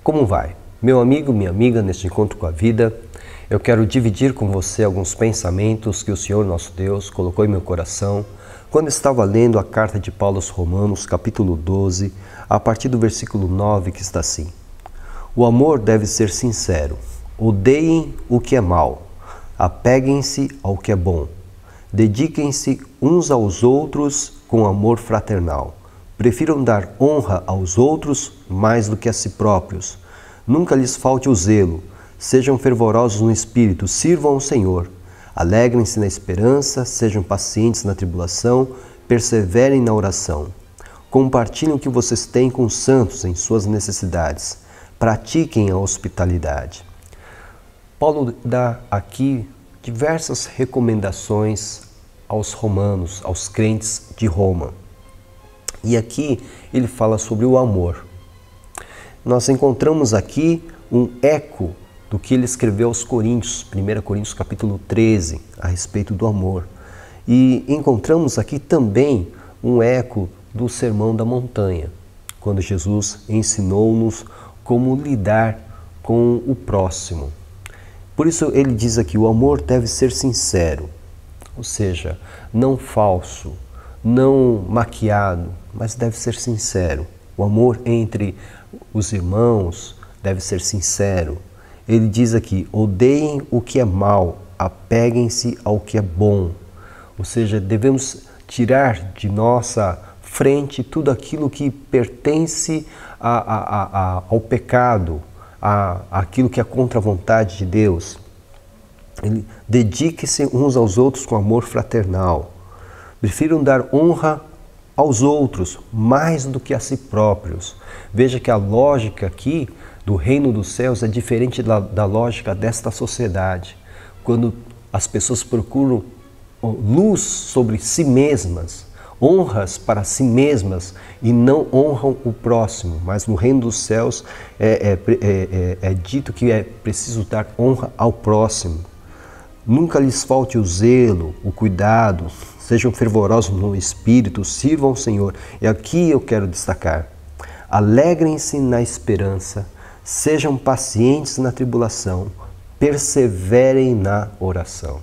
Como vai? Meu amigo, minha amiga, neste encontro com a vida, eu quero dividir com você alguns pensamentos que o Senhor nosso Deus colocou em meu coração quando estava lendo a carta de Paulo aos Romanos, capítulo 12, a partir do versículo 9, que está assim: O amor deve ser sincero, odeiem o que é mal, apeguem-se ao que é bom, dediquem-se uns aos outros com amor fraternal. Prefiram dar honra aos outros mais do que a si próprios. Nunca lhes falte o zelo. Sejam fervorosos no espírito, sirvam ao Senhor. Alegrem-se na esperança, sejam pacientes na tribulação, perseverem na oração. Compartilhem o que vocês têm com os santos em suas necessidades. Pratiquem a hospitalidade. Paulo dá aqui diversas recomendações aos romanos, aos crentes de Roma. E aqui ele fala sobre o amor. Nós encontramos aqui um eco do que ele escreveu aos Coríntios, 1 Coríntios capítulo 13, a respeito do amor. E encontramos aqui também um eco do Sermão da Montanha, quando Jesus ensinou-nos como lidar com o próximo. Por isso ele diz aqui, o amor deve ser sincero, ou seja, não falso, não maquiado, mas deve ser sincero. O amor entre os irmãos deve ser sincero. Ele diz aqui, odeiem o que é mal, apeguem-se ao que é bom. Ou seja, devemos tirar de nossa frente tudo aquilo que pertence ao pecado, aquilo que é contra a vontade de Deus. Dedique-se uns aos outros com amor fraternal. Prefiram dar honra aos outros mais do que a si próprios. Veja que a lógica aqui do reino dos céus é diferente da lógica desta sociedade. Quando as pessoas procuram luz sobre si mesmas, honras para si mesmas e não honram o próximo. Mas no reino dos céus é dito que é preciso dar honra ao próximo. Nunca lhes falte o zelo, o cuidado, sejam fervorosos no espírito, sirvam ao Senhor. E aqui eu quero destacar, alegrem-se na esperança, sejam pacientes na tribulação, perseverem na oração.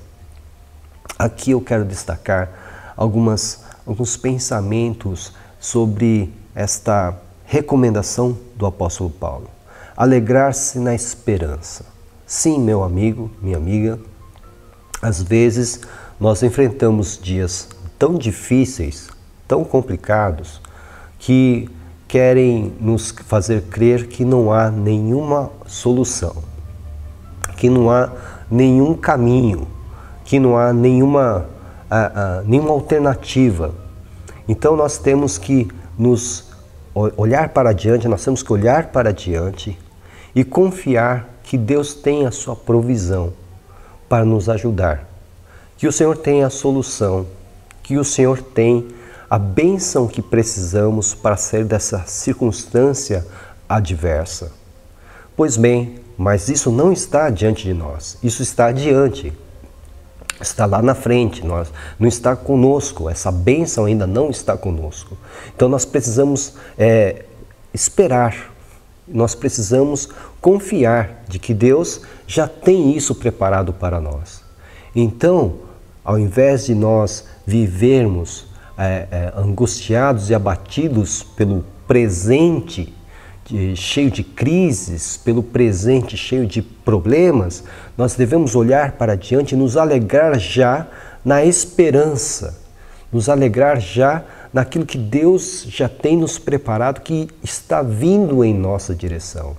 Aqui eu quero destacar alguns pensamentos sobre esta recomendação do apóstolo Paulo. Alegrar-se na esperança. Sim, meu amigo, minha amiga, às vezes nós enfrentamos dias tão difíceis, tão complicados, que querem nos fazer crer que não há nenhuma solução, que não há nenhum caminho, que não há nenhuma alternativa. Então nós temos que olhar para adiante, nós temos que olhar para adiante e confiar que Deus tem a sua provisão para nos ajudar, que o Senhor tem a solução, que o Senhor tem a bênção que precisamos para sair dessa circunstância adversa. Pois bem, mas isso não está diante de nós, isso está adiante, está lá na frente, não está conosco, essa bênção ainda não está conosco. Então nós precisamos esperar, nós precisamos confiar de que Deus já tem isso preparado para nós. Então, ao invés de nós vivermos angustiados e abatidos pelo presente cheio de crises, pelo presente cheio de problemas, nós devemos olhar para diante e nos alegrar já na esperança, nos alegrar já naquilo que Deus já tem nos preparado, que está vindo em nossa direção.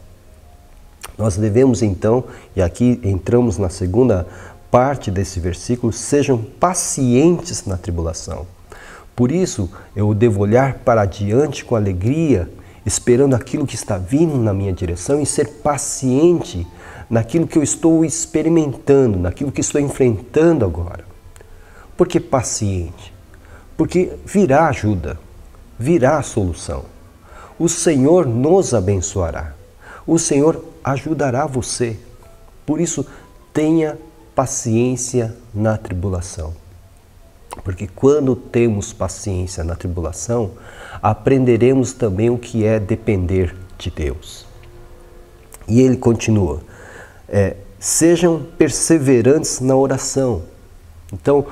Nós devemos então, e aqui entramos na segunda parte desse versículo, sejam pacientes na tribulação. Por isso, eu devo olhar para adiante com alegria, esperando aquilo que está vindo na minha direção e ser paciente naquilo que eu estou experimentando, naquilo que estou enfrentando agora. Por que paciente? Porque virá ajuda, virá a solução. O Senhor nos abençoará, o Senhor ajudará você. Por isso, tenha paciência na tribulação. Porque quando temos paciência na tribulação, aprenderemos também o que é depender de Deus. E ele continua, sejam perseverantes na oração. Então,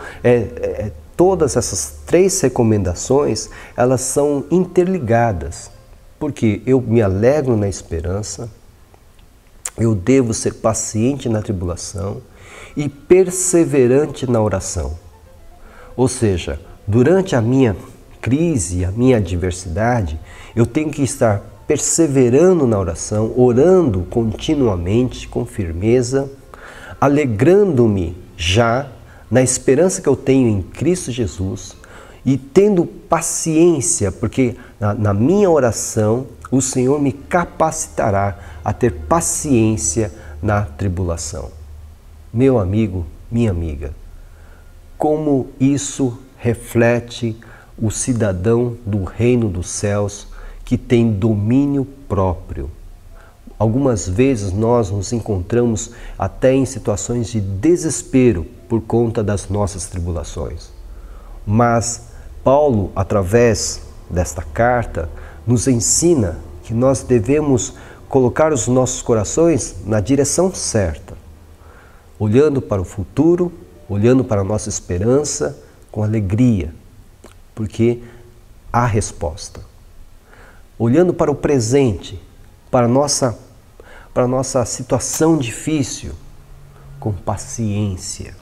todas essas 3 recomendações, elas são interligadas, porque eu me alegro na esperança, eu devo ser paciente na tribulação e perseverante na oração. Ou seja, durante a minha crise, a minha adversidade, eu tenho que estar perseverando na oração, orando continuamente, com firmeza, alegrando-me já na esperança que eu tenho em Cristo Jesus e tendo paciência, porque na minha oração o Senhor me capacitará a ter paciência na tribulação. Meu amigo, minha amiga, como isso reflete o cidadão do reino dos céus que tem domínio próprio. Algumas vezes nós nos encontramos até em situações de desespero por conta das nossas tribulações. Mas Paulo, através desta carta, nos ensina que nós devemos colocar os nossos corações na direção certa, olhando para o futuro, olhando para a nossa esperança com alegria, porque há resposta. Olhando para o presente, para a nossa situação difícil, com paciência,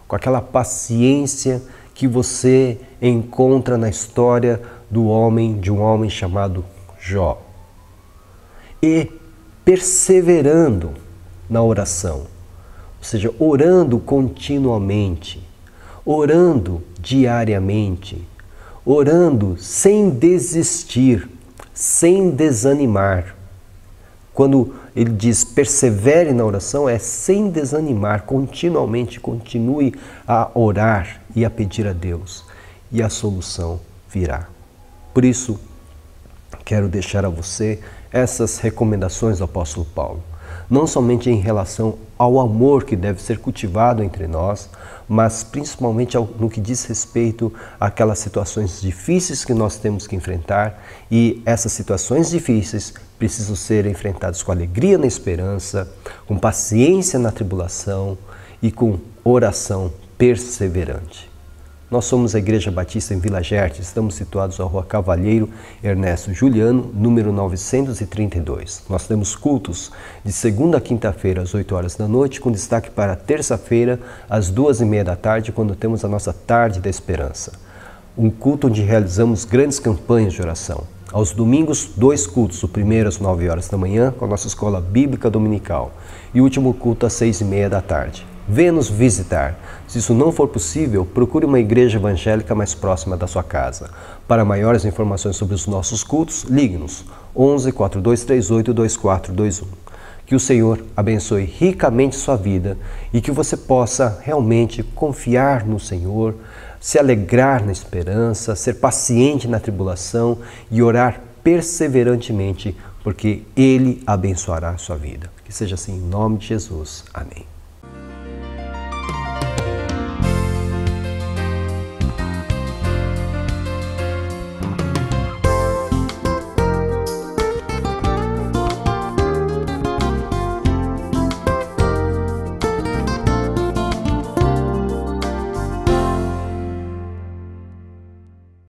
com aquela paciência que você encontra na história de um homem chamado Jó. E perseverando na oração, ou seja, orando continuamente, orando diariamente, orando sem desistir, sem desanimar. Quando ele diz persevere na oração, é sem desanimar, continuamente, continue a orar e a pedir a Deus, e a solução virá. Por isso, quero deixar a você essas recomendações do apóstolo Paulo, não somente em relação ao amor que deve ser cultivado entre nós, mas principalmente no que diz respeito àquelas situações difíceis que nós temos que enfrentar, e essas situações difíceis precisam ser enfrentadas com alegria na esperança, com paciência na tribulação e com oração perseverante. Nós somos a Igreja Batista em Vila Gerte, estamos situados na Rua Cavalheiro Ernesto Juliano, número 932. Nós temos cultos de segunda a quinta-feira às 8 horas da noite, com destaque para terça-feira às 2h30 da tarde, quando temos a nossa Tarde da Esperança. Um culto onde realizamos grandes campanhas de oração. Aos domingos, 2 cultos, o primeiro às 9 horas da manhã, com a nossa escola bíblica dominical, e o último culto às 6h30 da tarde. Venha nos visitar. Se isso não for possível, procure uma igreja evangélica mais próxima da sua casa. Para maiores informações sobre os nossos cultos, ligue-nos 11 4238 2421. Que o Senhor abençoe ricamente sua vida e que você possa realmente confiar no Senhor, se alegrar na esperança, ser paciente na tribulação e orar perseverantemente, porque Ele abençoará a sua vida. Que seja assim em nome de Jesus. Amém.